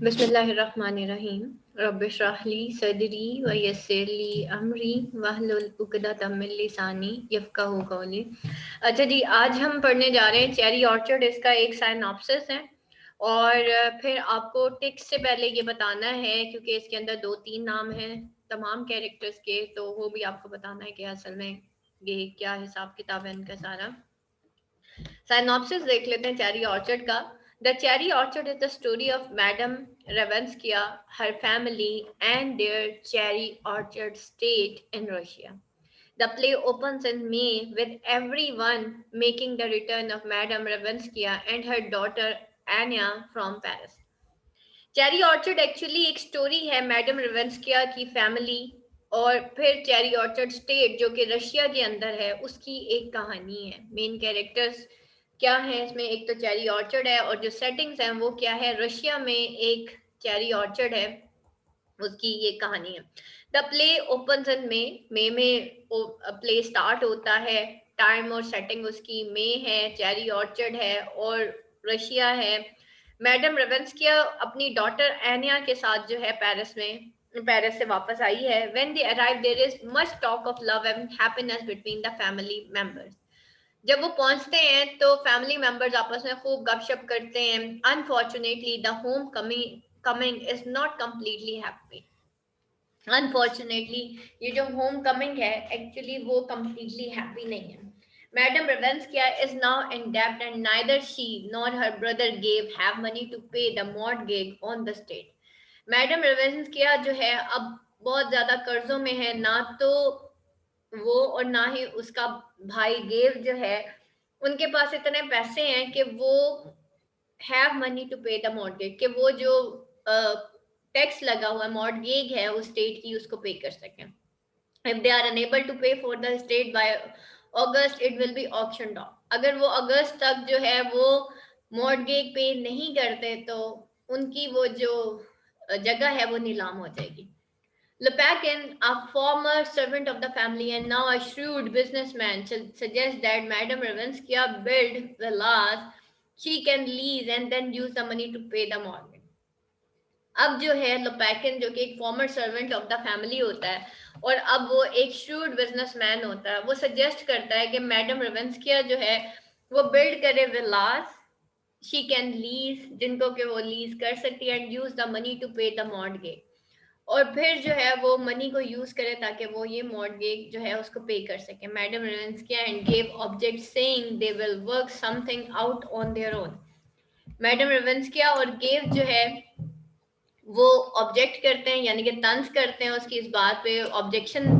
बिस्मिल्लाहिर्रहमानिर्रहीम रब्बिश्रह ली सदरी व यस्सिर ली अमरी वहलुल उक़दतम मिन लिसानी यफ़क़हू क़ौली। अच्छा जी, आज हम पढ़ने जा रहे हैं चेरी ऑर्चर्ड। इसका एक साइनॉप्सिस है और फिर आपको टेक्स्ट से पहले ये बताना है, क्योंकि इसके अंदर 2-3 नाम हैं तमाम कैरेक्टर्स के, तो वो भी आपको बताना है कि असल में ये क्या हिसाब किताब है इनका सारा। Synopsis देख लेते हैं चेरी ऑर्चर्ड का। The cherry orchard is the story of Madame Ravenskaya, her family, and their cherry orchard state in Russia. The play opens in May with everyone making the return of Madame Ravenskaya and her daughter Anya from Paris. Cherry orchard actually एक story है madam रेवेंस्किया की family और फिर cherry orchard state जो कि Russia के अंदर है उसकी एक कहानी है। मेन कैरेक्टर्स क्या है इसमें, एक तो चेरी ऑर्चर्ड है और जो सेटिंग्स हैं वो क्या है, रशिया में एक चेरी ऑर्चर्ड है, उसकी ये कहानी है। द प्ले ओपन्स इन मे में प्ले स्टार्ट होता है। टाइम और सेटिंग उसकी मे है, चेरी ऑर्चर्ड है और रशिया है। मैडम रेवेंस्किया अपनी डॉटर एनिया के साथ जो है पेरिस से वापस आई है। When they arrive there is much talk of love and happiness between the family members. जब वो पहुंचते हैं तो फैमिली मेंबर्स आपस में खूब गपशप करते हैं। Unfortunately the homecoming is not completely happy. Unfortunately ये जो होम कमिंग है एक्चुअली वो कंप्लीटली हैप्पी नहीं है। Madam Ranevskaya is now in डेब्ट and neither she nor her brother Gayev have money to pay the mortgage on the state. Madam Ranevskaya जो है अब बहुत ज्यादा कर्जों में है, ना तो वो और ना ही उसका भाई गेव जो है उनके पास इतने पैसे हैं कि वो have money to pay the mortgage, कि वो जो टैक्स लगा हुआ है, मॉर्टगेज है उस स्टेट की, उसको पे कर सकें। If they are unable to pay for the state by August it will be auctioned off. अगर वो अगस्त तक जो है वो मॉर्टगेज पे नहीं करते तो उनकी वो जो जगह है वो नीलाम हो जाएगी। Lepakin, a former servant of the family and now a shrewd businessman, suggests that Madame Ravenskaya build villas she can lease and then use the money to pay the mortgage. अब जो है लोपैकिन जो कि एक farmer servant of the family होता है और अब वो एक श्रूड बिजनेसमैन होता है, वो सजेस्ट करता है कि मैडम रेवेंस्किया जो है वो बिल्ड करे विलास शी कैन लीज, जिनको कि वो लीज कर सकती है, and use the money to pay the mortgage, और फिर जो है वो मनी को यूज करे ताकि वो ये मॉर्टगेज जो है उसको पे कर सके। Madam Ranevskaya and Gayev object saying they will work something out on their own. Madam Ranevskaya और गेव जो है वो ऑब्जेक्ट करते हैं, यानी कि तंज करते हैं उसकी इस बात पे, ऑब्जेक्शन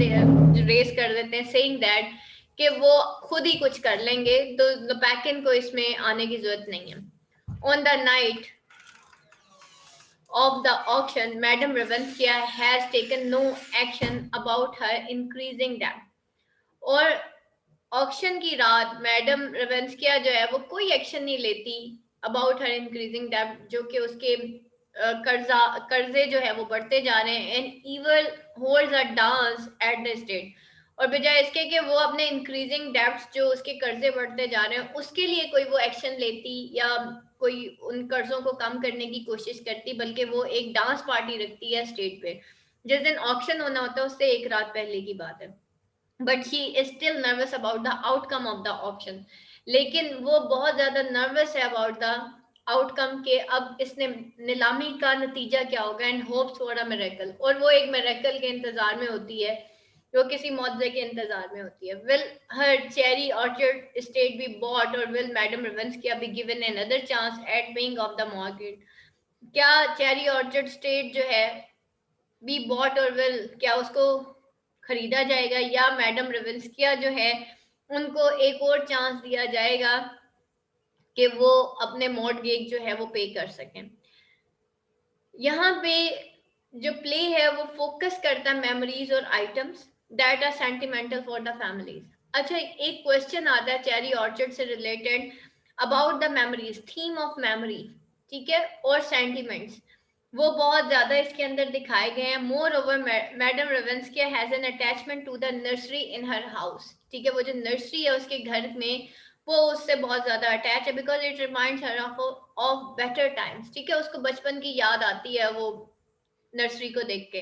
रेस कर देते हैं, सेइंग दैट कि वो खुद ही कुछ कर लेंगे, तो लोपैकिन को इसमें आने की जरूरत नहीं है। On the night of the auction, Madam Ravenskaya has taken no action about her increasing debt. और ऑक्शन की रात मैडम रेवेंस्किया जो है वो कोई एक्शन नहीं लेती अबाउट हर इंक्रीजिंग डेब्ट, जो कि उसके कर्जे जो है वो बढ़ते जा रहे हैं। And even holds a dance at the state, और बजाय इसके कि वो अपने इंक्रीजिंग डेब्ट्स जो उसके कर्जे बढ़ते जा रहे हैं उसके लिए कोई वो एक्शन लेती या कोई उन कर्जों को कम करने की कोशिश करती, बल्कि वो एक डांस पार्टी रखती है स्टेट पे। जिस दिन ऑक्शन होना होता है उससे एक रात पहले की बात है। But she is still nervous about the outcome of the auction, लेकिन वो बहुत ज्यादा नर्वस है अबाउट द आउटकम के अब इसने नीलामी का नतीजा क्या होगा, and hopes for a miracle, और वो एक मिरेकल के इंतजार में होती है, वो किसी मौजज़े के इंतजार में होती है। Will her cherry orchard state be bought और will madam Ranevskaya be given another chance at paying off the mortgage. क्या चेरी ऑर्चर्ड स्टेट जो है बी बॉट और विल, क्या उसको खरीदा जाएगा, या मैडम रेवेंस्किया जो है उनको एक और चांस दिया जाएगा कि वो अपने मॉर्टगेज जो है वो पे कर सकें। यहाँ पे जो प्ले है वो फोकस करता है मेमोरीज और items that are sentimental for the families. अच्छा, एक क्वेश्चन आता है चेरी ऑर्चर्ड से related about the memories, theme of memory, ठीक है, और सेंटिमेंट्स वो बहुत ज्यादा इसके अंदर दिखाए गए हैं। Moreover madam Ranevskaya has an attachment to the nursery in her house, ठीक है, वो जो नर्सरी है उसके घर में वो उससे बहुत ज्यादा अटैच है, because it reminds her of better times. ठीक है, उसको बचपन की याद आती है वो नर्सरी को देख के.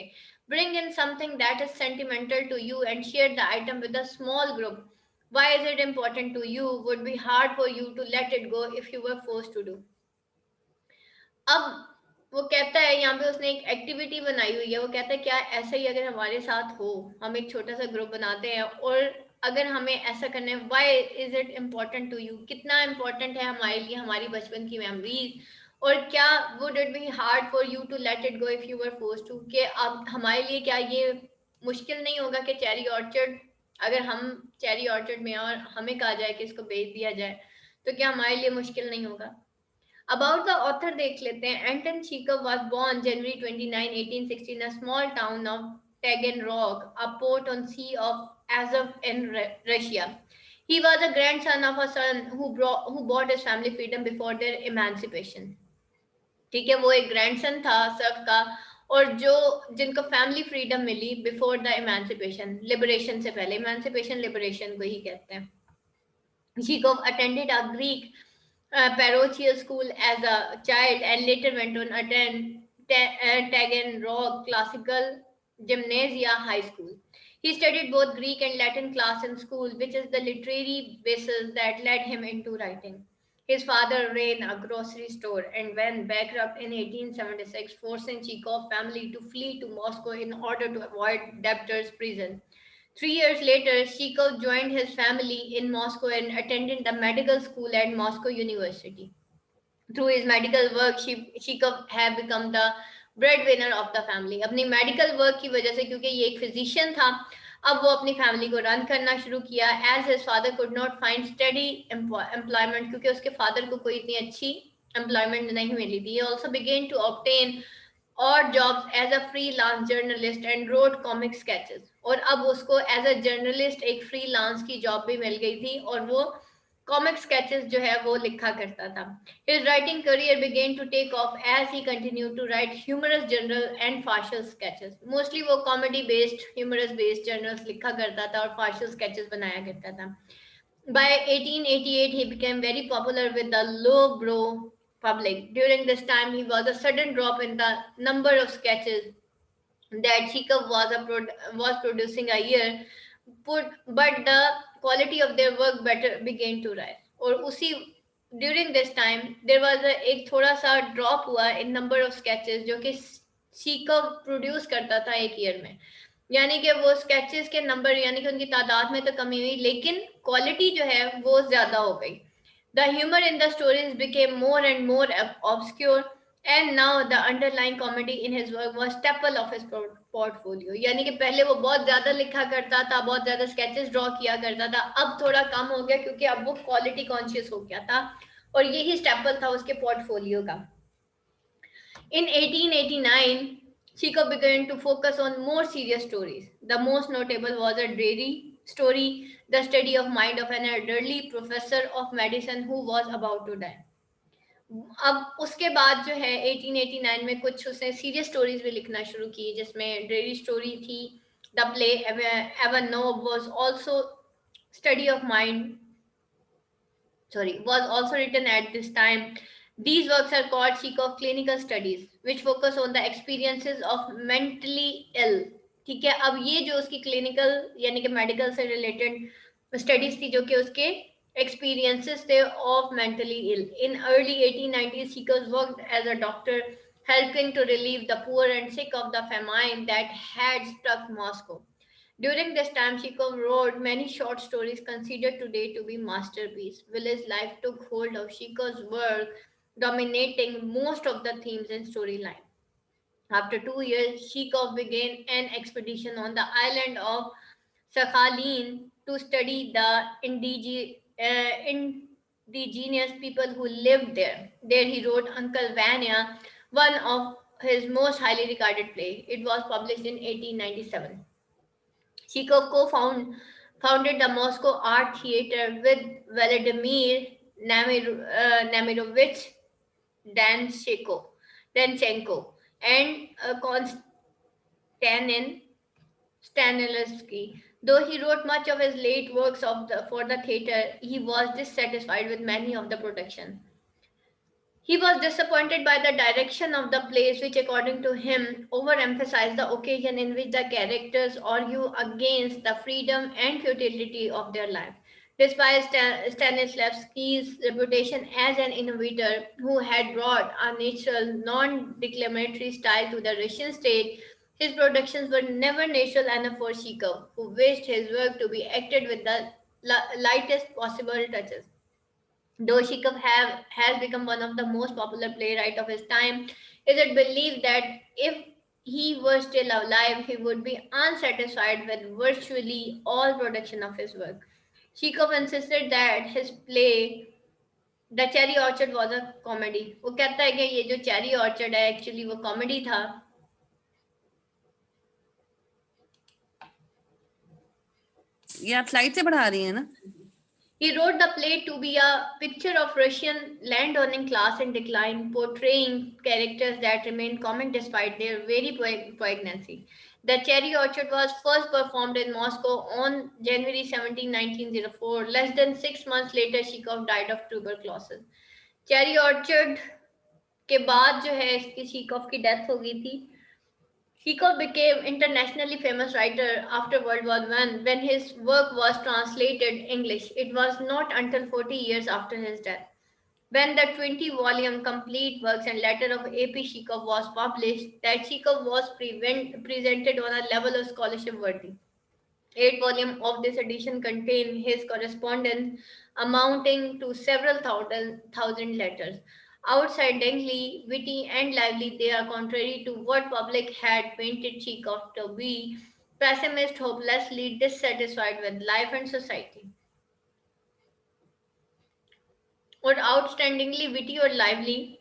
Bring in something that is sentimental to you and share the item with a small group. Why is it important to you? Would be hard for you to let it go if you were forced to do. अब वो कहता है, यहाँ पे उसने एक activity बनाई हुई है. वो कहता है क्या ऐसा ही अगर हमारे साथ हो, हम एक छोटा सा ग्रुप बनाते हैं और अगर हमें ऐसा करना है, why is it important to you, कितना इम्पोर्टेंट है हमारे लिए हमारी बचपन की मेमोरीज, और क्या would it be hard for you to let it go if you were force to, कि अब हमारे लिए क्या ये मुश्किल नहीं होगा कि चेरी ऑर्चर्ड, अगर हम चेरी ऑर्चर्ड में और हमें कहा जाए कि इसको बेच दिया जाए, तो क्या हमारे लिए मुश्किल नहीं होगा. About the author देख लेते हैं. Anton Chekhov was born January 29, 1860 in a small town of Taganrog, a port on Sea of Azov in Russia. He was a grandson of a son who bought his family freedom before their emancipation. ठीक है, वो एक grandson था Surf का, और जो जिनको family freedom मिली बिफोर द इमेंसिपेशन, लिबरेशन से पहले. इमेंसिपेशन लिबरेशन को ही कहते हैं. Chekhov attended a Greek parochial school as a child and later went on attend Taganrog Classical Gymnasia High School. He studied both Greek and Latin class in school, which is the literary basis that led him into writing. His father ran a grocery store and went bankrupt in 1876, forcing Chekhov's family to flee to Moscow in order to avoid debtor's prison. 3 years later, Chekhov joined his family in Moscow and attended the medical school at Moscow University. Through his medical work, Chekhov had become the breadwinner of the family. अपनी medical work की वजह से, क्योंकि ये एक physician था, अब वो अपनी फैमिली को रन करना शुरू किया. As his father could not find study employment, क्योंकि उसके फादर को कोई इतनी अच्छी एम्प्लॉयमेंट नहीं मिली थी. He also began to obtain odd jobs as a freelance journalist and wrote comic sketches. और अब उसको एज अ जर्नलिस्ट एक फ्रीलांस की जॉब भी मिल गई थी और वो कॉमिक स्केचेस जो है वो लिखा करता था. His writing career began to take off as he continued to write humorous journal and farcical sketches. Mostly वो comedy based, humorous based journals लिखा करता था और farcical sketches बनाया करता था. By 1888, he became very popular with the lowbrow public. During this time, he was a sudden drop in the number of sketches that Chekhov was producing a year, but the quality of their work better began to rise. और उसी during this time there was एक थोड़ा सा drop हुआ in number of sketches जो कि Chekhov produce करता था एक ईयर में. यानी कि वो स्केचेस के नंबर, यानी कि उनकी तादाद में तो कमी हुई, लेकिन क्वालिटी जो है वो ज्यादा हो गई. The humour in the stories became more and more obscure and now the underline comedy in his work was staple of his portfolio. यानी कि पहले वो बहुत ज्यादा लिखा करता था, बहुत ज्यादा स्केचेस ड्रॉ किया करता था, अब थोड़ा कम हो गया क्योंकि अब वो क्वालिटी कॉन्शियस हो गया था और यही स्टेपल था उसके पोर्टफोलियो का. In 1889, Chekhov began to focus on more serious stories. The most notable was a dreary story, the study of mind of an elderly professor of medicine who was about to die. अब उसके बाद जो है 1889 में कुछ उसने serious stories भी लिखना शुरू की, जिसमें ड्रेरी स्टोरी थी. The play Ivanov was also study of mind, was also written at this time. These works are called Chekhov clinical studies, which focus on the experiences of mentally ill. ठीक है, अब ये जो उसकी clinical यानी कि medical से related studies थी, जो कि उसके experiences थे of mentally ill. In early 1890s, Chekhov worked as a doctor, helping to relieve the poor and sick of the famine that had struck Moscow. During this time, Chekhov wrote many short stories considered today to be masterpieces. Village life took hold of Chekhov's work, dominating most of the themes and storyline. After 2 years, Chekhov began an expedition on the island of Sakhalin to study the indigenous people who lived there. There he wrote Uncle Vanya, one of his most highly regarded plays. It was published in 1897. Chekhov founded the Moscow Art Theater with Vladimir Nemirovich Danchenko and Konstantin Stanislavski. Though he wrote much of his late works for the theater, he was dissatisfied with many of the production. He was disappointed by the direction of the plays, which, according to him, overemphasized the occasion in which the characters argue against the freedom and futility of their life. Despite Stanislavski's reputation as an innovator who had brought a natural, non-declamatory style to the Russian stage, his productions were never natural enough for Chekhov, who wished his work to be acted with the lightest possible touches. Though has become one of the most popular playwrights of his time, is it believed that if he were still alive, he would be unsatisfied with virtually all production of his work. Chekhov insisted that his play The Cherry Orchard was a comedy. वो कहता है कि ये जो cherry orchard है actually वो comedy था. ये आप स्लाइड से पढ़ा रही हैं ना? He wrote the play to be a picture of Russian landowning class in decline, portraying characters that remained comic despite their very poignancy. The Cherry Orchard was first performed in Moscow on January 17, 1904. Less than 6 months later, Chekhov died of tuberculosis. Cherry Orchard के बाद जो है इसकी Chekhov की death हो गई थी. Chekhov became internationally famous writer after World War I when his work was translated English. It was not until 40 years after his death, when the 20-volume complete works and letter of A.P. Chekhov was published, that Chekhov was presented on a level of scholarship worthy. 8 volumes of this edition contain his correspondence amounting to several thousand letters. Outstandingly witty and lively, they are contrary to what public had painted Chekhov to be, pessimist, hopelessly dissatisfied with life and society. Or outstandingly witty or lively,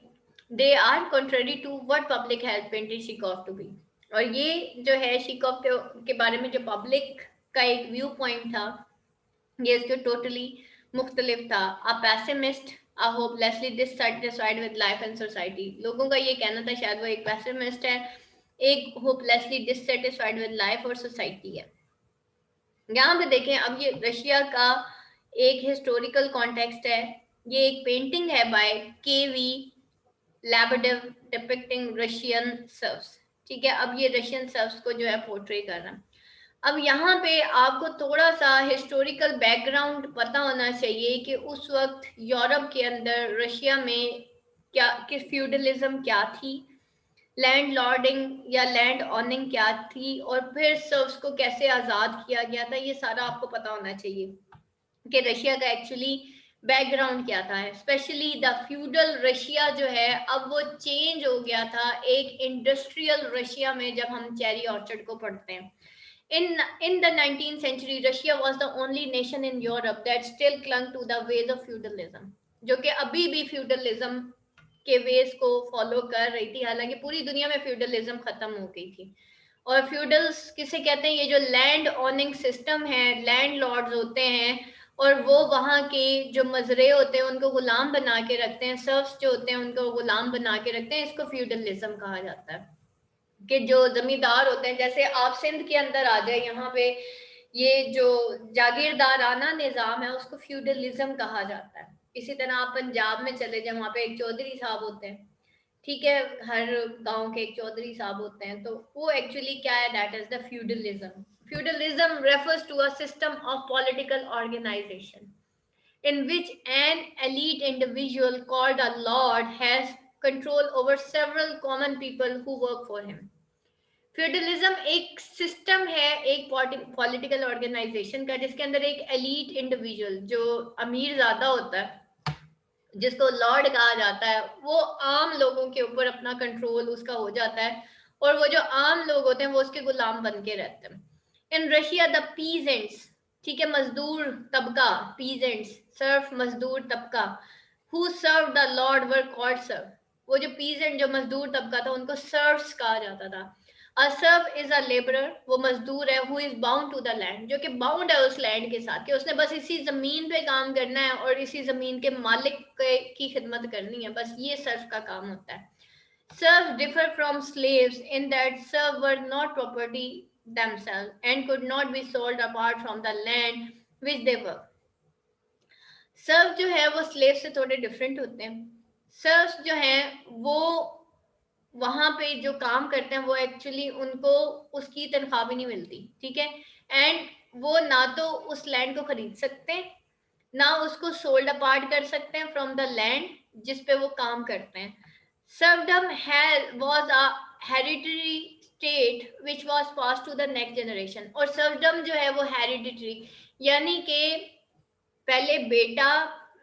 they are contrary to what public has painted Chekhov to be. और ये जो है Chekhov के बारे में जो public का एक व्यू पॉइंट था ये इसके टोटली मुख्तलिफ था. A pessimist, a hopelessly dissatisfied with life and society. लोगों का ये कहना था शायद वो एक पैसिमिस्ट है, एक होपलेसली डिससैटिस्फाइड विद लाइफ और सोसाइटी है. यहाँ पे देखें, अब ये रशिया का एक हिस्टोरिकल कॉन्टेक्स्ट है. ये एक पेंटिंग है by K V. Lebedev depicting Russian serfs. ठीक है, अब ये रशियन सर्व्स को जो है पोर्ट्रे कर रहा है. अब यहाँ पे आपको थोड़ा सा हिस्टोरिकल बैकग्राउंड पता होना चाहिए कि उस वक्त यूरोप के अंदर रशिया में क्या कि फ्यूडलिज्म क्या थी, लैंड लॉर्डिंग या लैंड ऑनिंग क्या थी, और फिर सर्व्स को कैसे आज़ाद किया गया था. ये सारा आपको पता होना चाहिए कि रशिया का एक्चुअली बैकग्राउंड क्या था. स्पेशली द फ्यूडल रशिया जो है अब वो चेंज हो गया था एक इंडस्ट्रियल रशिया में जब हम चेरी ऑर्चर्ड को पढ़ते हैं. In the 19th century, Russia was the only nation in Europe that still clung to the ways of feudalism, जो कि अभी भी feudalism के ways को follow कर रही थी. हालांकि पूरी दुनिया में feudalism खत्म हो गई थी. और feudals किसे कहते हैं? ये जो land owning system है, landlords होते हैं और वो वहाँ के जो मजरे होते हैं उनको गुलाम बना के रखते हैं, सर्फ्स जो होते हैं उनको गुलाम बना के रखते हैं. इसको feudalism कहा जाता है. कि जो जमींदार होते हैं, जैसे आप सिंध के अंदर आ जाए, यहाँ पे ये जो जागीरदाराना निज़ाम है उसको फ्यूडलिज्म कहा जाता है. इसी तरह आप पंजाब में चले जाए, वहाँ पे एक चौधरी साहब होते हैं. ठीक है, हर गांव के एक चौधरी साहब होते हैं, तो वो एक्चुअली क्या है? That is the feudalism. Feudalism refers to a system of political organization in which an elite individual called a lord has control over several common people who work for him. Feudalism एक system है, एक political organisation का, जिसके अंदर एक elite individual जो अमीर ज्यादा होता है, जिसको लॉर्ड कहा जाता है, वो आम लोगों के ऊपर अपना कंट्रोल उसका हो जाता है और वो जो आम लोग होते हैं वो उसके गुलाम बन के रहते हैं. इन रशिया द पीजेंट्स, ठीक है, मजदूर तबका, पीजेंट्स सर्फ मजदूर तबका, who serve the lord were called serf. वो जो पीजेंट जो मजदूर तबका था उनको सर्व्स कहा जाता था. A serf is a laborer, वो मजदूर है, who is bound to the land, जो कि बाउंड है उस लैंड के साथ, कि उसने बस इसी जमीन पे काम करना है और इसी जमीन के मालिक की खिदमत करनी है. बस ये सर्फ का काम होता है. Serfs differ from slaves in that serfs were not property themselves and could not be sold apart from the land which they were. Surf जो है वो स्लेव से थोड़े डिफरेंट होते हैं. सर्व्स जो हैं वो वहां पे जो काम करते हैं वो एक्चुअली उनको उसकी तनख्वाह भी नहीं मिलती, ठीक है। एंड वो ना तो उस लैंड को खरीद सकते हैं, ना उसको सोल्ड अपार्ट कर सकते हैं फ्रॉम द लैंड जिस पे वो काम करते हैं। सर्वडम was a hereditary state which was passed to the next generation। और सर्वडम जो है वो हेरिडिटरी, यानी कि पहले बेटा,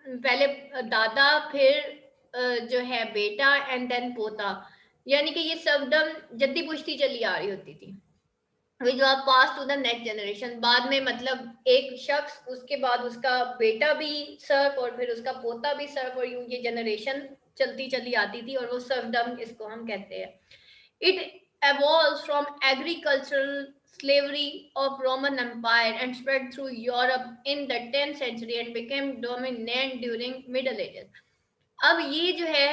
पहले दादा, फिर जो है बेटा एंड देन पोता, यानी कि ये सर्वडम जद्दी पुश्ती चली आ रही होती थी, which was pass to the next generation. बाद में मतलब एक शख्स, उसके बाद उसका बेटा भी सर्फ और फिर उसका पोता भी सर्फ, और यूं ये जनरेशन चलती चली आती थी, और वो सर्फडम इसको हम कहते हैं। It evolves from agricultural slavery of Roman Empire and spread through Europe in the 10th century and became dominant during Middle Ages। अब ये जो है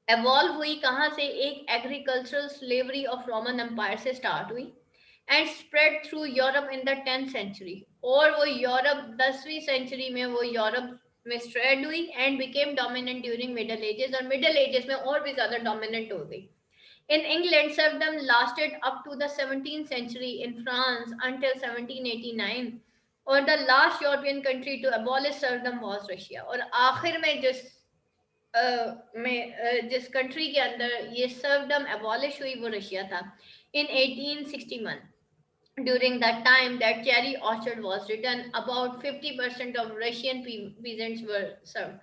evolve हुई कहाँ से, एक agricultural slavery of Roman Empire से start हुई and spread through Europe in the 10th century। और वो यूरोप 10वीं सेंचुरी में वो यूरोप में स्प्रेड हुई and became dominant during Middle Ages, और Middle Ages में और भी ज़्यादा dominant हो गई। In England, serfdom lasted up to the 17th century, in France until 1789, और the last European country to abolish serfdom was Russia। और आखिर में जिस कंट्री के अंदर ये सर्फडम एबॉलिश हुई वो रशिया था, in 1861। During that time that cherry orchard was written, about 50% of Russian peasants were served।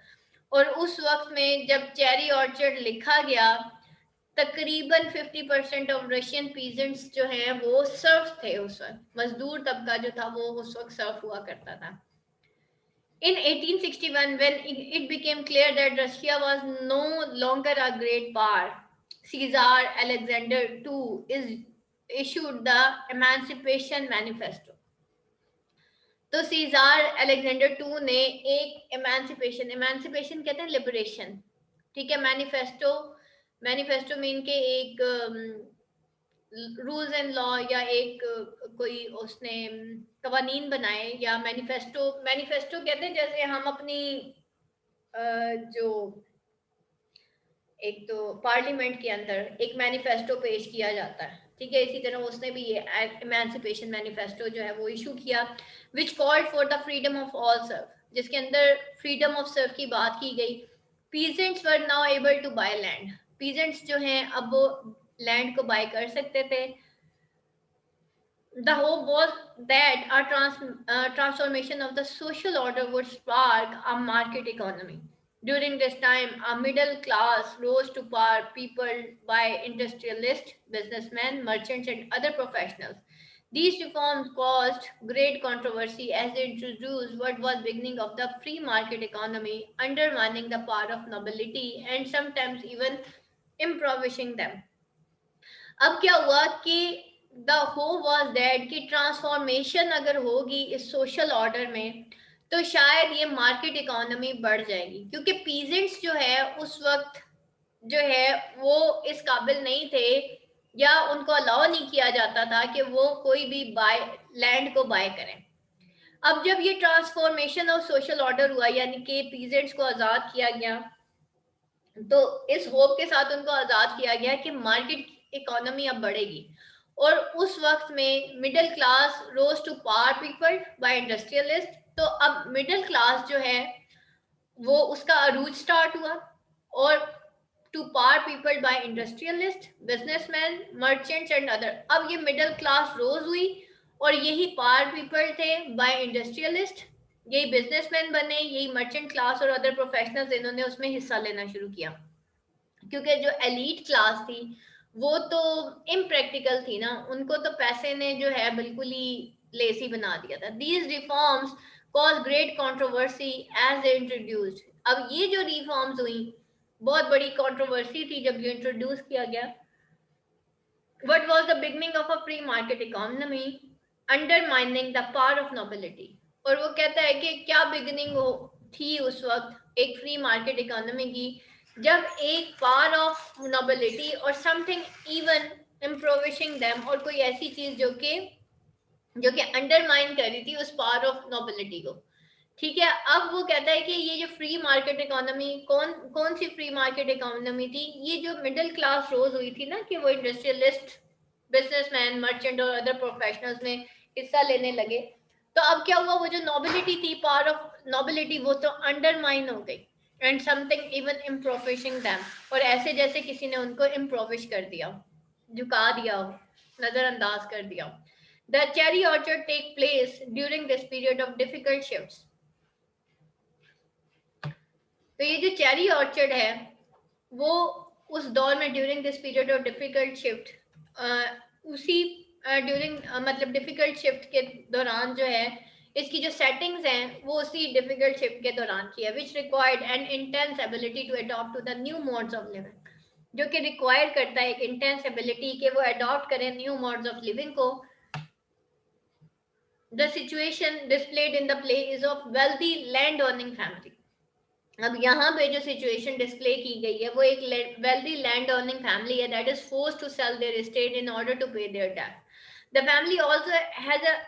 और उस वक्त में जब चेरी ऑर्चर्ड लिखा गया, तकरीबन 50% ऑफ रशियन पीजेंट्स जो हैं वो सर्फ थे उस वक्त, मजदूर तबका जो था वो उस वक्त सर्फ हुआ करता था। In 1861, when it became clear that Russia was no longer a great power, Caesar Alexander II issued the Emancipation Manifesto। तो सीजार अलेक्जेंडर टू ने एक एमांसिपेशन कहते हैं लिबरेशन, ठीक है। मैनिफेस्टो मीन के एक रूल्स एंड लॉ, या एक कोई उसने कवानीन बनाए, या मैनिफेस्टो कहते हैं जैसे हम अपनी जो एक तो पार्लियामेंट के अंदर एक मैनिफेस्टो पेश किया जाता है, ठीक है। इसी तरह उसने भी ये एमांसिपेशन मैनिफेस्टो जो है वो इशू किया, which called for the freedom of all serf, जिसके अंदर फ्रीडम ऑफ सर्फ की बात की गई। Peasants were now able to buy land, peasants जो हैं अब वो लैंड को बाय कर सकते थे। The hope was that a transformation of the social order would spark a market economy। During this time, a middle class rose to power, people by industrialists, businessmen, merchants, and other professionals। These reforms caused great controversy as they introduced what was beginning of the free market economy, undermining the power of nobility and sometimes even impoverishing them। अब क्या हुआ कि the hope was that कि transformation अगर होगी इस social order में तो शायद ये मार्केट इकोनॉमी बढ़ जाएगी, क्योंकि पीजेंट्स जो है उस वक्त जो है वो इस काबिल नहीं थे, या उनको अलाउ नहीं किया जाता था कि वो कोई भी लैंड को बाय करें। अब जब ये ट्रांसफॉर्मेशन ऑफ सोशल ऑर्डर हुआ, यानी कि पीजेंट्स को आजाद किया गया, तो इस होप के साथ उनको आजाद किया गया कि मार्केट इकोनॉमी अब बढ़ेगी। और उस वक्त में middle class rose to power people by industrialist. तो अब मिडिल क्लास जो है वो उसका अरूज स्टार्ट हुआ, और to power people by industrialist, businessman, merchants and other. अब ये मिडिल क्लास रोज हुई, और यही पावर पीपल थे बाय इंडस्ट्रियलिस्ट, यही बिजनेसमैन बने, यही मर्चेंट क्लास और अदर प्रोफेशनल्स, इन्होंने उसमें हिस्सा लेना शुरू किया। क्योंकि जो एलीट क्लास थी वो तो इम्प्रैक्टिकल थी ना, उनको तो पैसे ने जो है बिल्कुल ही लेसी बना दिया था। These reforms cause great controversy as they introduced. अब ये जो रिफॉर्म्स हुई बहुत बड़ी कंट्रोवर्सी थी जब ये इंट्रोड्यूस किया गया। What was the beginning of a free market economy undermining the power of nobility. और वो कहता है कि क्या बिगनिंग थी उस वक्त एक फ्री मार्केट इकोनॉमी की, जब एक पावर ऑफ नोबिलिटी और समथिंग इवन इम्प्रोविशिंग देम, और कोई ऐसी चीज जो कि अंडरमाइन कर रही थी उस पावर ऑफ नोबिलिटी को, ठीक है, अब वो कहता है कि ये जो फ्री मार्केट इकोनॉमी, कौन कौन सी फ्री मार्केट इकोनॉमी थी, ये जो मिडिल क्लास रोज हुई थी ना, कि वो इंडस्ट्रियलिस्ट, बिजनेसमैन, मर्चेंट और अदर प्रोफेशनल्स में हिस्सा लेने लगे, तो अब क्या हुआ, वो जो नोबिलिटी थी, पावर ऑफ नोबिलिटी, वो तो अंडरमाइन हो गई, एंड समथिंग इवन इम्प्रोविशिंग दैम, और ऐसे जैसे किसी ने उनको इम्प्रोविश कर दिया, झुका दिया, नजरअंदाज कर दिया. The cherry orchard take place during this period of difficult shifts. तो ये जो चेरी ऑर्चर्ड है वो उस दौर में, during this period of difficult shift, उसी ड्यूरिंग मतलब डिफिकल्ट शिफ्ट के दौरान जो है, इसकी जो सेटिंग्स हैं वो उसी डिफिकल्ट शिफ्ट के दौरान की है, which required an intense ability to adopt to the new modes of living, जो कि रिक्वायर करता है एक इंटेंस एबिलिटी कि वो अडॉप्ट करें न्यू मोड्स ऑफ लिविंग को. The situation displayed in the play is of wealthy land owning family. अब यहाँ पे जो सिचुएशन डिस्प्ले की गई है वो एक वेल्दी लैंड अर्निंग फैमिली है, that is force to sell their estate in order to pay their debt. The family also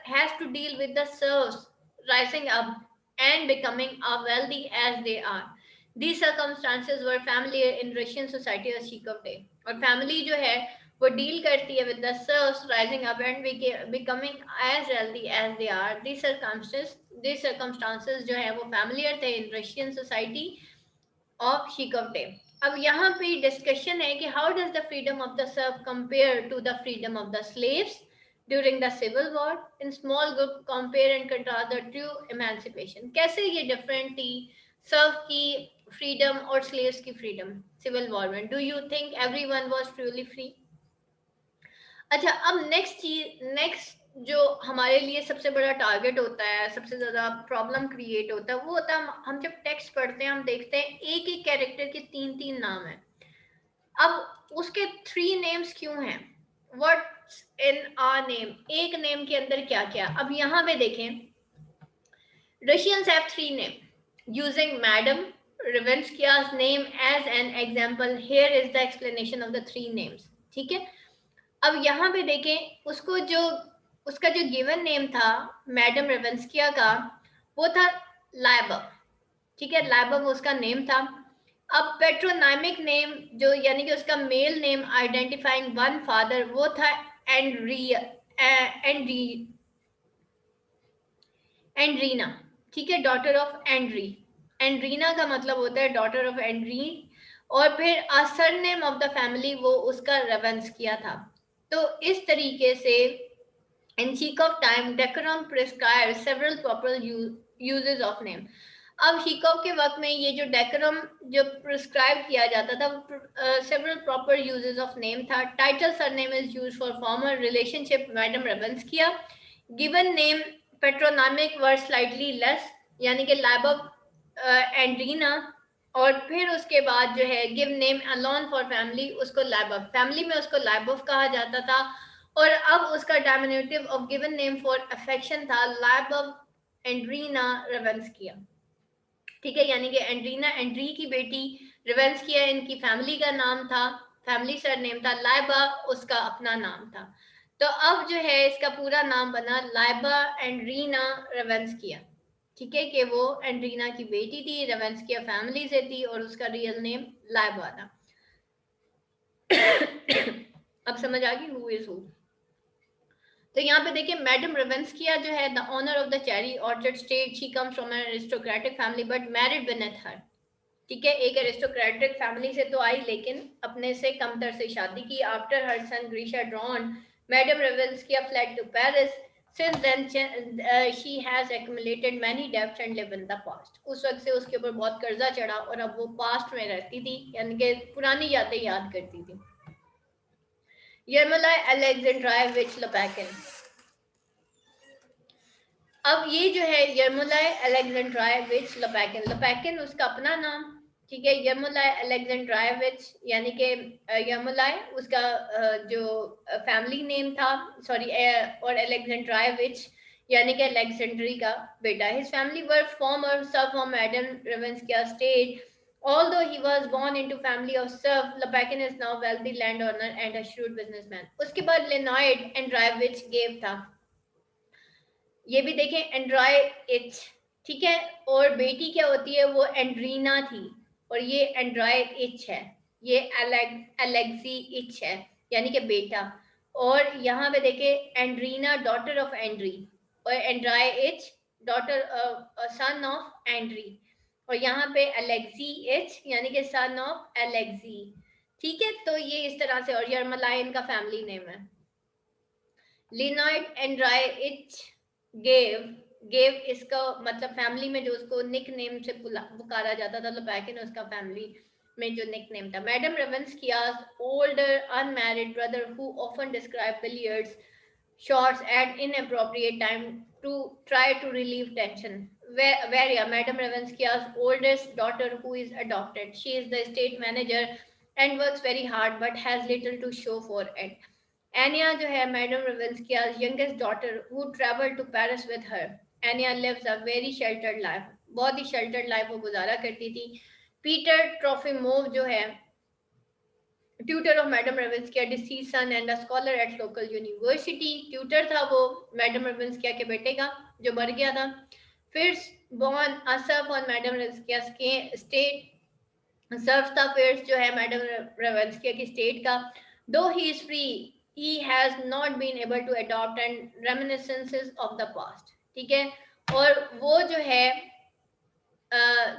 has to deal with the serfs rising up and becoming a wealthy as they are. These circumstances were familiar in Russian society as Shikov day. और family जो है वो deal करती है with the serfs rising up and becoming as wealthy as they are. These circumstances जो है वो familiar थे in Russian society of Shikov day. अब यहाँ पे डिस्कशन है कि how does the freedom of the serf compare to the freedom of the slaves during the civil war? In small group compare and contrast the true emancipation. कैसे ये different थी Surf की freedom और slaves की freedom civil war में? Do you think everyone was truly free? अच्छा, अब next जो हमारे लिए सबसे बड़ा टारगेट होता है, सबसे ज्यादा प्रॉब्लम क्रिएट होता है, वो होता है हम जब टेक्स्ट पढ़ते हैं, हम देखते हैं एक एक कैरेक्टर के तीन तीन नाम है. अब उसके 3 नेम्स क्यों हैं? What's in a name? एक नेम के अंदर क्या क्या? अब यहाँ पे देखें, Russians have 3 name using Madam Ravenskia's name as an example. Here is the explanation of the 3 names. ठीक है, अब यहाँ पे देखें, उसका जो गिवन नेम था मैडम रेवेंस्किया का, वो था लाइबा. ठीक है, लाइबा वो उसका नेम था. अब पेट्रोनाइमिक नेम जो, यानी कि उसका male name identifying one father, वो था एंड्रीना. ठीक है, डॉटर ऑफ एंड्री. एंड्रीना का मतलब होता है डॉटर ऑफ एंड्री. और फिर सरनेम ऑफ द फैमिली वो उसका रेवेंस्किया था. तो इस तरीके से इन Chekhov time decorum prescribe several proper uses of name. अब Chekhov के वक्त में ये जो डेकोरम जो प्रिस्क्राइब किया जाता था, several proper uses of name था. Title surname is used for formal relationship madam Ranevskaya. Given name patronymic were slightly less, यानी कि लाइबा एंड्रीना. और फिर उसके बाद जो है give name alone for family, उसको लाइबव, फैमिली में उसको लाइबव कहा जाता था. और अब उसका diminutive of given name for affection था लाइबव एंड्रीना रेवेंस्किया. ठीक है, यानी कि एंड्रीना एंड्री की बेटी, रेवेंस्किया इनकी फैमिली का नाम था, फैमिली सरनेम था. लाइबा उसका अपना नाम था. तो अब जो है इसका पूरा नाम बना लाइबा एंड्रीना रेवेंस्किया. ठीक है, कि वो एंड्रीना की बेटी थी, रेवेंस्किया फैमिली से थी, और उसका रियल नेम लाइबा था. अब समझ आ गई हु इज हु. तो यहाँ पे देखिए, मैडम रेवेंस्किया जो है the owner of the cherry orchard state, she comes from an aristocratic family but married beneath her. ठीक है, एक एरिस्टोक्रेटिक फैमिली से तो आई, लेकिन अपने से कमतर से शादी की. After her son Grisha drowned, madam Ranevskaya fled to Paris. Since then, she has accumulated many debts and live in the past. उस वक्त से उसके ऊपर बहुत कर्जा चढ़ा और अब वो पास्ट में रहती थी, यानी कि पुरानी यादें याद करती थी. Yermolai Alexandrovich Lopakin. अब ये जो है यर्मोलाई अलेक्जेंड्रायविच लोपैकिन, लोपैकिन उसका अपना नाम. ठीक है, यर्मोलाई अलेक्जेंड्रायविच, यानी कि यर्मोलाई उसका जो फैमिली नेम था, सॉरी, और अलेक्जेंड्रायविच यानी कि अलेक्जेंड्री का बेटा. His family were former serf from madam Ranevskaya state. Although he was born into family of serf, Lopakin is now wealthy landowner and a shrewd businessman. उसके बाद लेनॉइड एंड्रायविच गेव था. ये भी देखें, एंड्रॉय इच ठीक है। और बेटी क्या होती है, वो एंड्रीना थी, और ये एंड्राई इच है, ये एलेक्सी इच है, यानी कि बेटा। और यहाँ पे देखे एंड्रीना डॉटर ऑफ एंड्री, और Andreyevich daughter son of Andrei, और यहाँ पे एलेक्सी इच यानी कि सन ऑफ एलेक्सी। ठीक है, तो ये इस तरह से, और यरमलाइन का फैमिली नेम है। लिनॉइड एंड्राइच गेव, गेव इसका मतलब फैमिली में जो उसको निक नेम से पुकारा जाता था, लोपैकिन उसका फैमिली में जो निक नेम था। Madam Ranevskaya's older unmarried brother who often described billiards shots at inappropriate time to try to relieve tension. Varia, Madam Ravenskia's oldest daughter who is adopted. She is the state manager and works very hard but has little to show for it. Anya जो है Madam Ravenskia's youngest daughter who traveled to Paris with her. Anya lives a very sheltered life. बहुत ही sheltered life वो गुजारा करती थी. Peter Trofimov जो है tutor of Madam Ravinskia, deceased son and a scholar at local university. Tutor था वो Madam Ravinskia के बेटे का जो मर गया था. First born Asaf on Madam Ravinskia's state, सर्व था फिर्स जो है मैडम रेवेंस्किया की स्टेट का. Though he is free, he has not been able to adopt and reminiscences of the past. ठीक है, और वो जो है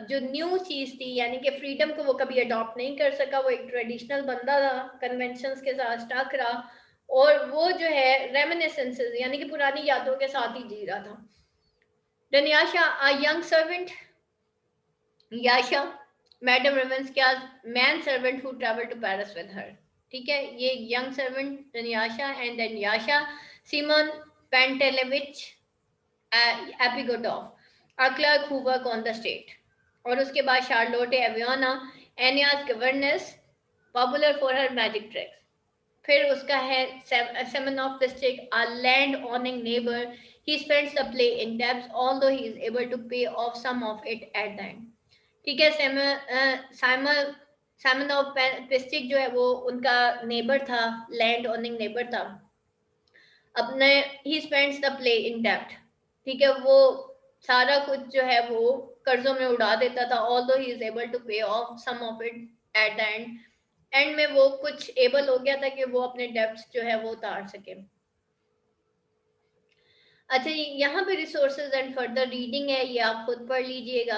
जो न्यू चीज थी, यानी कि फ्रीडम को वो कभी अडॉप्ट नहीं कर सका. वो एक ट्रेडिशनल बंदा था, कन्वेंशंस के साथ स्टक रहा, और वो जो है रेमिनिसेंसेस यानी कि पुरानी यादों के साथ ही जी रहा था. Dunyasha, a young servant, Yasha madam Ranevskaya's man servant who travel to Paris with her. ठीक है, ये young servant Yasha, and then Yasha Semyon Panteleyevich Yepikhodov, a clerk who work on the state. और उसके बाद Charlotta Ivanovna, Anya's governess, popular for her magic tricks. फिर उसका है Semenov district, a land owning neighbor. He spends the play in debts, although he is able to pay off some of it at the end. ठीक है, Simon of पिस्टिक जो है वो उनका neighbour था, लैंड ओनिंग नेबर था. अपने he spends the play in डेप्ट. ठीक है, वो सारा कुछ जो है वो कर्जों में उड़ा देता था, although he is able to pay off some of it at the end. End में वो कुछ एबल हो गया था कि वो अपने डेप्ट्स जो है वो उतार सके. अच्छा, यहाँ पे रिसोर्सेज एंड फर्दर रीडिंग है, ये आप खुद पढ़ लीजिएगा.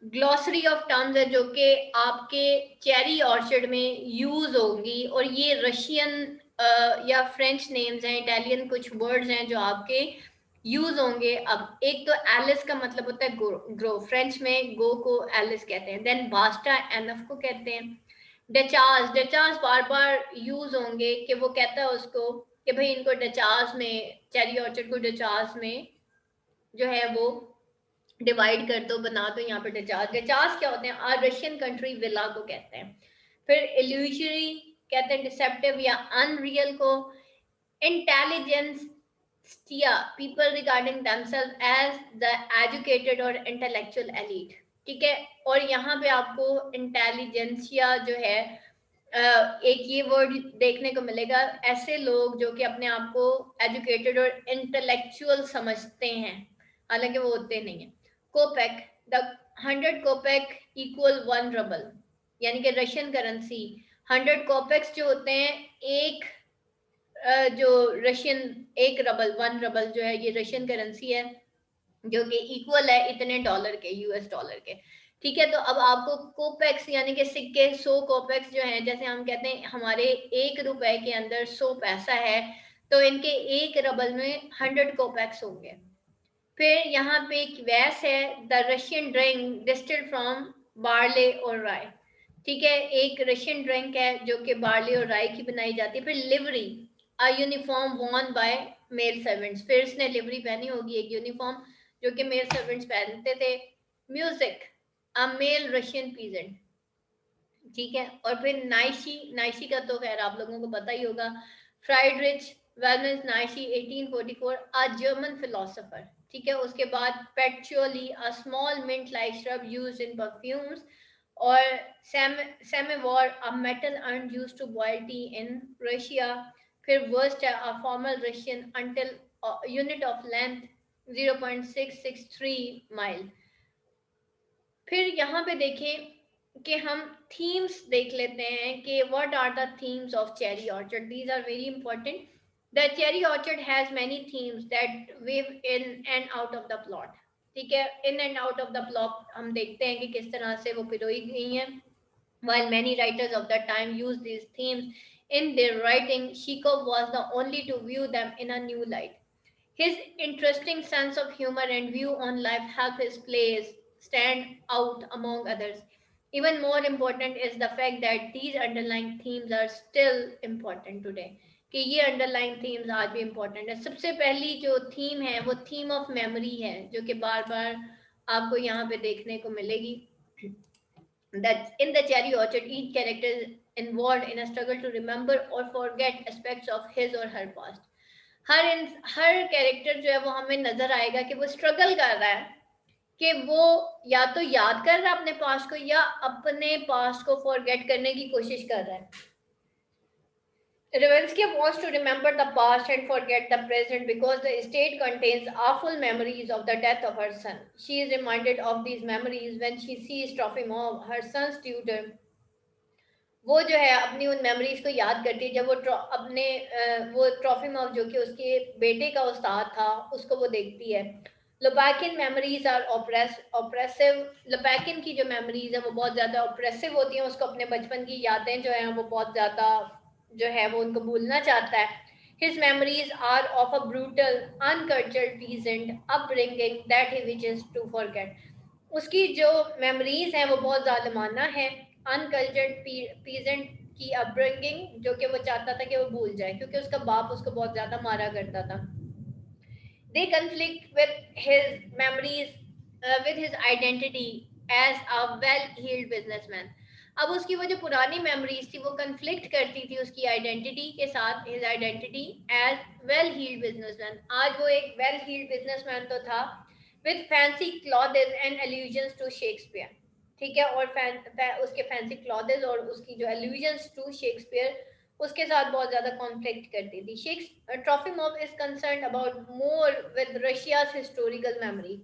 ग्लॉसरी ऑफ टर्म्स है जो कि आपके चेरी ऑर्चर्ड में यूज होंगी, और ये रशियन या फ्रेंच नेम्स हैं, इटालियन कुछ वर्ड्स हैं जो आपके यूज होंगे. अब एक तो एलिस का मतलब होता है ग्रो, फ्रेंच में गो को एलिस कहते हैं. देन बास्टा एनफ को कहते हैं. डचास, डचास बार बार यूज होंगे कि वो कहता है उसको कि भाई इनको डचास में, चेरी ऑर्चर्ड को डचास में जो है वो डिवाइड कर दो, बना दो. यहाँ पे डचास, डचास क्या होते हैं, आ रशियन कंट्री विला को कहते हैं. फिर इल्यूजरी कहते हैं डिसेप्टिव या अनरियल को. Intelligence people regarding themselves as the educated और इंटेलेक्चुअल एलीट. ठीक है, और यहाँ पे आपको इंटेलिजेंसिया जो है एक ये वर्ड देखने को मिलेगा, ऐसे लोग जो कि अपने आप को एजुकेटेड और इंटेलेक्चुअल समझते हैं, हालांकि वो होते नहीं है. कोपेक, द 100 कोपेक इक्वल 1 रबल, यानी कि रशियन करेंसी 100 कोपेक्स जो होते हैं, एक जो रशियन, एक रबल, 1 रबल जो है ये रशियन करेंसी है, जो कि इक्वल है इतने डॉलर के, यूएस डॉलर के. ठीक है, तो अब आपको कोपेक्स यानी कि सिक्के 100 कोपेक्स जो हैं, जैसे हम कहते हैं हमारे 1 रुपए के अंदर 100 पैसा है, तो इनके एक रबल में 100 कोपेक्स होंगे. फिर यहाँ पे एक वैस है, the Russian drink distilled from barley और राय. ठीक है, एक रशियन ड्रिंक है जो कि बार्ले और राय की बनाई जाती है. फिर livery, a uniform worn by male servants. फिर इसने लिवरी पहनी होगी, एक यूनिफॉर्म जो कि मेल सर्वेंट्स पहनते थे. म्यूजिक, अ मेल रशियन पीजेंट. ठीक है, और फिर नाइशी, नाइशी का तो खैर आप लोगों को पता ही होगा. Friedrich Wilhelm Nietzsche 1844, a German philosopher. ठीक है, उसके बाद patchouli, a small mint like shrub used in perfumes. और samovar, a metal urn used to boil tea in Russia. फिर वर्स्ट है, अ फॉर्मल रशियन अंटिल unit of length 0.663 mile. फिर यहाँ पे देखें कि हम थीम्स देख लेते हैं कि what are the themes of cherry orchard. These are very important. The cherry orchard has many themes that weave in and out of the plot. ठीक है, in and out of the plot हम देखते हैं कि किस तरह से वो पिरोई गई हैं. While many writers of that time used these themes in their writing, Chekhov was the only to view them in a new light. His interesting sense of humor and view on life help his plays stand out among others. Even more important is the fact that these underlying themes are still important today. कि ये underlying themes आज भी important है. सबसे पहली जो theme है वो theme of memory है, जो कि बार बार आपको यहाँ पे देखने को मिलेगी. That in the cherry orchard, each character is involved in a struggle to remember or forget aspects of his or her past. Her character जो है वो हमें नजर आएगा कि वो स्ट्रगल कर रहा है कि वो या तो याद कर रहा है अपने पास्ट को या अपने पास्ट को फॉरगेट करने की कोशिश कर रहा है. Ravenska wants to remember the past and forget the present because the estate contains awful memories of the death of her son. She is reminded of these memories when she sees Trofimov, her son's tutor. वो जो है अपनी उन memories को याद करती है जब वो अपने वो ट्रॉफिमोव जो कि उसके बेटे का उस्ताद था उसको वो देखती है. लोपैकिन मेमोरीज आर ऑप्रेसिव. लोपैकिन की जो मेमोरीज है वो बहुत ज़्यादा ऑप्रेसिव होती हैं. उसको अपने बचपन की यादें जो हैं वो बहुत ज़्यादा जो है वो उनको भूलना चाहता है. His memories are of a brutal, uncultured peasant upbringing that he wishes to forget. उसकी जो मेमोरीज हैं वो बहुत जालिमाना है. अनकल्चर्ड पीजेंट की अपब्रिंगिंग जो कि वो चाहता था कि वो भूल जाए क्योंकि उसका बाप उसको बहुत ज्यादा मारा करता था. They conflict with his memories, with his identity as a well-heeled businessman. अब उसकी वो जो पुरानी मेमोरीज थी वो कन्फ्लिक्ट करती थी उसकी आइडेंटिटी के साथ. His identity as well heeled businessman. आज वो एक वेल हील्ड बिजनेसमैन तो था with fancy clothes and allusions to Shakespeare. ठीक है, और उसके फैंसी क्लॉथेस और उसकी जो allusions to Shakespeare उसके साथ बहुत ज्यादा कॉन्फ्लिक्ट करती थी. Trofimov is concerned about more with Russia's historical memory.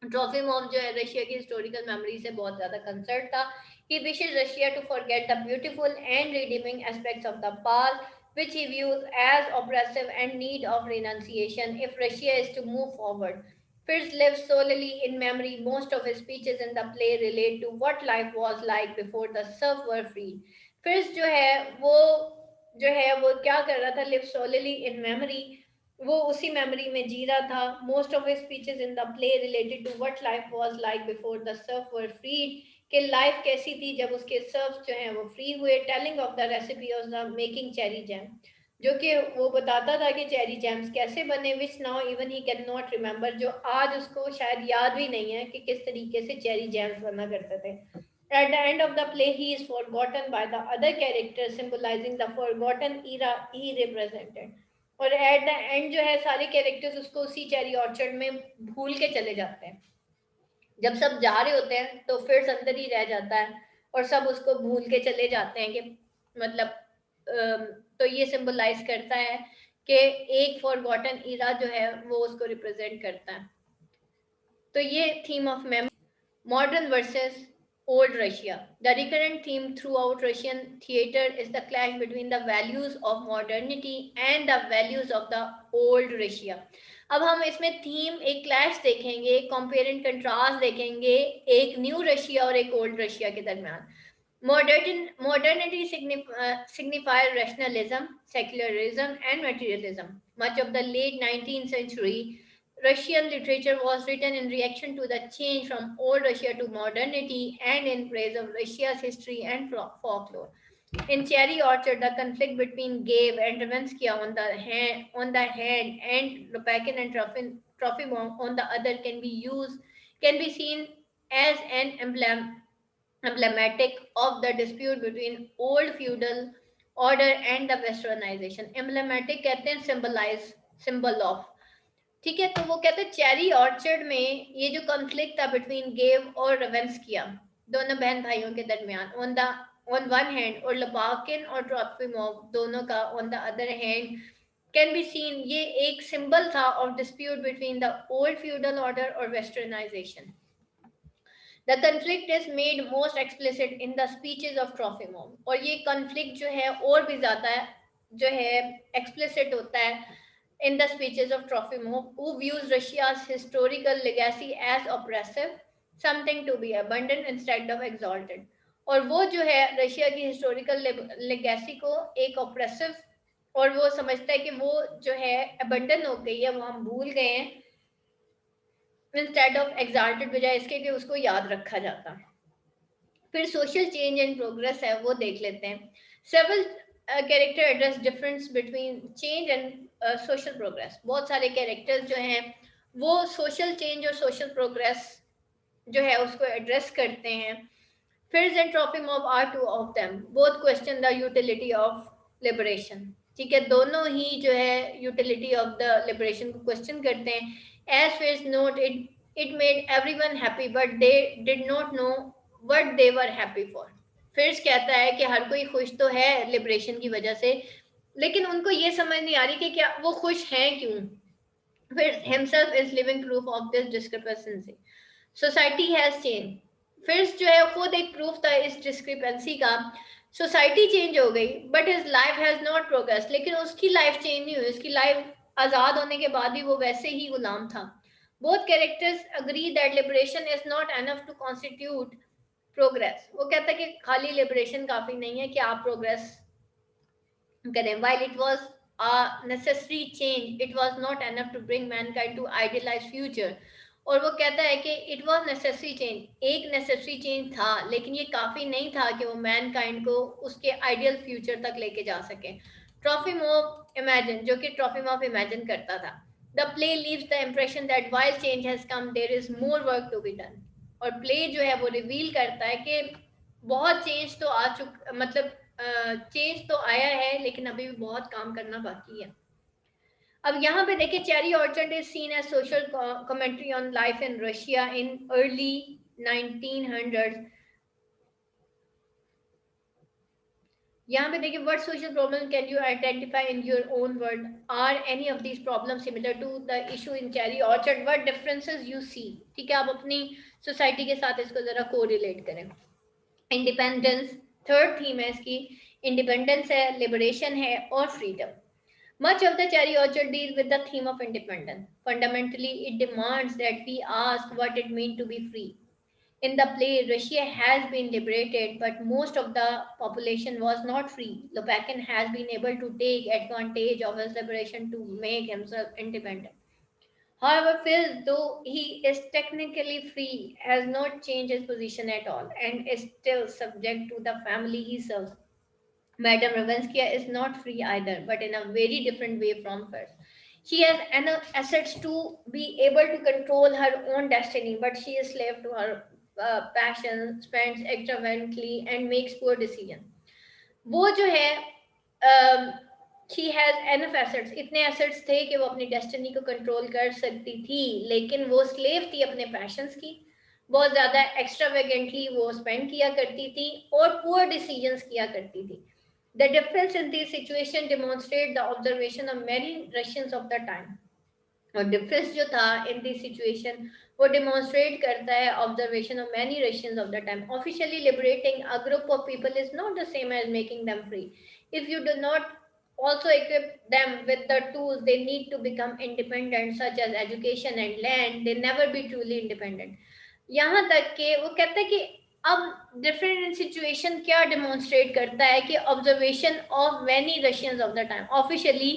ट्रॉफिमोव जो है रशिया की हिस्टोरिकल मेमोरी से बहुत ज्यादा कंसर्न था. He wishes Russia to forget the beautiful and redeeming aspects of the past, which he views as oppressive and need of renunciation if Russia is to move forward. Fritz lives solely in memory. Most of his speeches in the play relate to what life was like before the serfs were freed. Fritz जो है वो क्या कर रहा था? Live solely in memory. वो उसी memory में जी रहा था. Most of his speeches in the play related to what life was like before the serf were freed. कि लाइफ कैसी थी जब उसके सर्फ जो हैं वो फ्री हुए. Telling of the recipe of the making cherry jam, जो कि वो बताता था कि चेरी जैम्स कैसे बने. Which now even he can not remember, जो आज उसको शायद याद भी नहीं है कि किस तरीके से चेरी जैम्स बना करते थे. At the end of the play, he is forgotten by the other characters, symbolizing the forgotten era he represented. और एट द एंड जो है सारे कैरेक्टर्स उसको उसी चेरी ऑर्चर्ड में भूल के चले जाते हैं. जब सब जा रहे होते हैं तो फिर अंदर ही रह जाता है और सब उसको भूल के चले जाते हैं कि मतलब तो ये सिंबलाइज करता है कि एक फॉरगॉटन इरा जो है वो उसको रिप्रेजेंट करता है. तो ये theme of memory. Modern versus Old Russia. The recurrent theme throughout Russian theater is the clash between the values of modernity and the values of the old Russia. अब हम इसमें थीम एक क्लैश देखेंगे, एक कंपेयर एंड कंट्रास्ट देखेंगे एक new Russia और एक ओल्ड रशिया के दरमियान. Modernity signifies rationalism, secularism, and materialism. Much of the late 19th century Russian literature was written in reaction to the change from old Russia to modernity and in praise of Russia's history and folklore. In Cherry Orchard, the conflict between Gabe and Ravensky on the hand, and Lopakin and Trofimov on the other can be seen as an emblematic of the dispute between old feudal order and the westernization. Emblematic कहते हैं symbol of. ठीक है, तो वो कहते हैं cherry orchard में ये जो कॉन्फ्लिक्ट था बिटवीन गेव और रेवेंस्किया, दोनों बहन भाइयों के दरमियान, ऑन वन हैंड, और लबाकिन और ट्रॉफिमोव दोनों का on the other hand, can be seen, ये एक सिंबल था of dispute between the old feudal order और westernisation. The conflict is made most explicit in the speeches of Trofimov. और ये conflict जो है और भी ज़्यादा जो है explicit होता है in the speeches of Trofimov, who views Russia's historical legacy as oppressive, something to be abandoned instead of exalted. और वो जो है रशिया की historical legacy को एक oppressive, और वो समझता है कि वो जो है abandon हो गई है, वो हम भूल गए हैं, इंस्टेड ऑफ एग्जाल्टेड, बजाय इसके कि उसको याद रखा जाता. फिर सोशल चेंज एंड प्रोग्रेस है, वो देख लेते हैं. Several character address difference between change and social progress. बहुत सारे कैरेक्टर्स जो हैं वो सोशल चेंज और सोशल प्रोग्रेस जो है उसको एड्रेस करते हैं. Fritz and Trofimov are two of them. Both question the utility of liberation. ठीक है, दोनों ही जो है यूटिलिटी ऑफ द लिबरेशन को क्वेश्चन करते हैं. As Fritz note, it made everyone happy, but they did not know what they were happy for. Fritz कहता है कि हर कोई खुश तो है लिबरेशन की वजह से, लेकिन उनको ये समझ नहीं आ रही कि क्या वो खुश हैं क्यों. Fritz himself is living proof of this discrepancy. Society has changed. फिर जो है खुद एक प्रूफ था इस डिस्क्रिपेंसी का. सोसाइटी चेंज हो गई but his life has not progress. लेकिन उसकी लाइफ चेंज नहीं हुई, उसकी लाइफ आजाद होने के बाद भी वो वैसे ही गुलाम था. Both characters agree that liberation is not enough to constitute progress. वो कहता है कि खाली लिबरेशन काफी नहीं है कि आप प्रोग्रेस करें. While it was a necessary change, it was not enough to bring mankind to idealize future. और वो कहता है कि इट वॉज नेसेसरी चेंज, एक नेसेसरी चेंज था, लेकिन ये काफी नहीं था कि वो मैनकाइंड को उसके आइडियल फ्यूचर तक लेके जा सके. ट्रॉफिमोव इमेजिन, जो कि ट्रॉफिमोव इमेजिन करता था. The play leaves the impression that while change has come there is more work to be done. और प्ले जो है वो रिवील करता है कि बहुत चेंज तो आ चुका, मतलब चेंज तो आया है लेकिन अभी भी बहुत काम करना बाकी है. अब यहाँ पे देखिए, cherry orchard is seen as social commentary on life in Russia in early 1900s. यहाँ पे देखिए, what social problem can you identify in your own world? Are any of these problem similar to the issue in cherry orchard? What differences you see? ठीक है, आप अपनी society के साथ इसको जरा कोरिलेट करें. इंडिपेंडेंस थर्ड थीम है इसकी. इंडिपेंडेंस है, लिबरेशन है और freedom. Much of the Cherry Orchard deals with the theme of independence. Fundamentally, it demands that we ask what it means to be free. In the play, Russia has been liberated, but most of the population was not free. Lopakin has been able to take advantage of his liberation to make himself independent. However, Phil, though he is technically free, has not changed his position at all and is still subject to the family he serves. Madame Ravenskaya is not free either, but in a very different way from first. She has enough assets to be able to control her own destiny, but she is slave to her passion, spends extravagantly, and makes poor decisions. वो जो है she has enough assets, इतने assets थे कि वो अपनी destiny को control कर सकती थी, लेकिन वो slave थी अपने passions की. बहुत ज़्यादा extravagantly वो spend किया करती थी और poor decisions किया करती थी. The difference in these situations demonstrate the observation of many Russians of the time. और difference जो था in this situation वो demonstrate करता है observation of many Russians of the time. Officially liberating a group of people is not the same as making them free. If you do not also equip them with the tools they need to become independent, such as education and land, they never be truly independent. यहाँ तक कि वो कहता है कि अब different situation क्या demonstrate करता है कि observation of many Russians of the time. Officially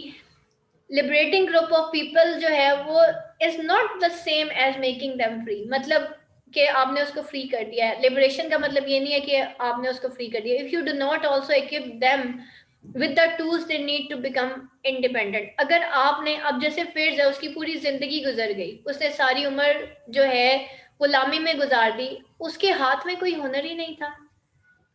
liberating group of people जो है वो is not the same as making them free. मतलब कि आपने उसको फ्री कर दिया है. लिबरेशन का मतलब ये नहीं है कि आपने उसको फ्री कर दिया. If you do not also equip them with the tools they need to become independent. अगर आपने, अब जैसे फिर उसकी पूरी जिंदगी गुजर गई, उसने सारी उम्र जो है गुलामी में गुजार दी, उसके हाथ में कोई हुनर ही नहीं था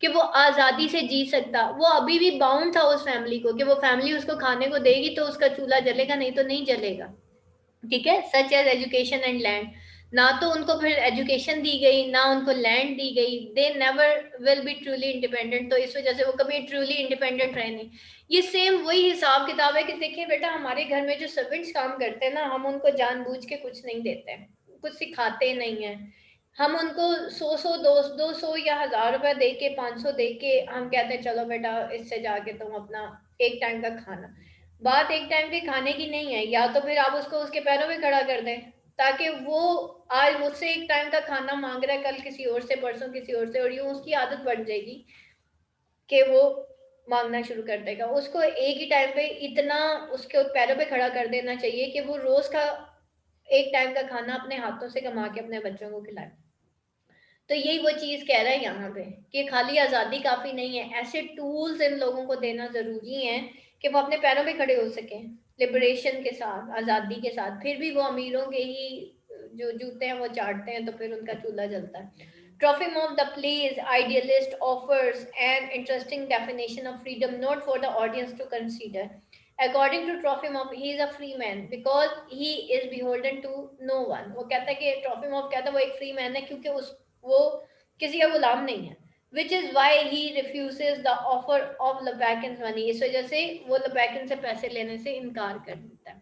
कि वो आज़ादी से जी सकता. वो अभी भी बाउंड था उस फैमिली को कि वो फैमिली उसको खाने को देगी तो उसका चूल्हा जलेगा, नहीं तो नहीं जलेगा. ठीक है. Such as education and land. ना तो उनको फिर एजुकेशन दी गई, ना उनको लैंड दी गई, they never will be truly independent. तो इस वजह से वो कभी ट्रूली इंडिपेंडेंट रहे नहीं। ये सेम वही हिसाब किताब है कि देखिए बेटा, हमारे घर में जो सर्वेंट्स काम करते हैं ना, हम उनको जानबूझ के कुछ नहीं देते हैं, कुछ सिखाते नहीं है। हम उनको 100 200 या 1000 रुपए दे के, 500 दे के हम कहते हैं चलो बेटा इससे जाके तुम अपना एक टाइम का खाना। बात एक टाइम के खाने की नहीं है, या तो फिर आप उसको उसके पैरों पे खड़ा कर दें, ताकि वो आज मुझसे एक टाइम का खाना मांग रहा है, कल किसी और से, परसों किसी और से, और यूं उसकी आदत बन जाएगी कि वो मांगना शुरू कर देगा। उसको एक ही टाइम पे इतना उसके पैरों पे खड़ा कर देना चाहिए कि वो रोज का एक टाइम का खाना अपने हाथों से कमा के अपने बच्चों को खिलाए। तो यही वो चीज कह रहा है यहाँ पे कि खाली आजादी काफी नहीं है, ऐसे टूल्स इन लोगों को देना जरूरी है कि वो अपने पैरों पे खड़े हो सके, लिबरेशन के साथ, आजादी के साथ। फिर भी वो अमीरों के ही जो जूते हैं वो चाटते हैं, तो फिर उनका चूल्हा जलता है। Trofim of the Plays idealist offers an interesting definition of freedom, not for the audience to consider. According to Trofimov, he is a free man because he is beholden to no one. वो कहता है कि Trofimov कहता है वो एक free man है क्योंकि उस वो किसी का गुलाम नहीं है। Which is why he refuses the offer of Lepakin's money. इस वजह से वो Lepakin से पैसे लेने से इनकार कर देता है।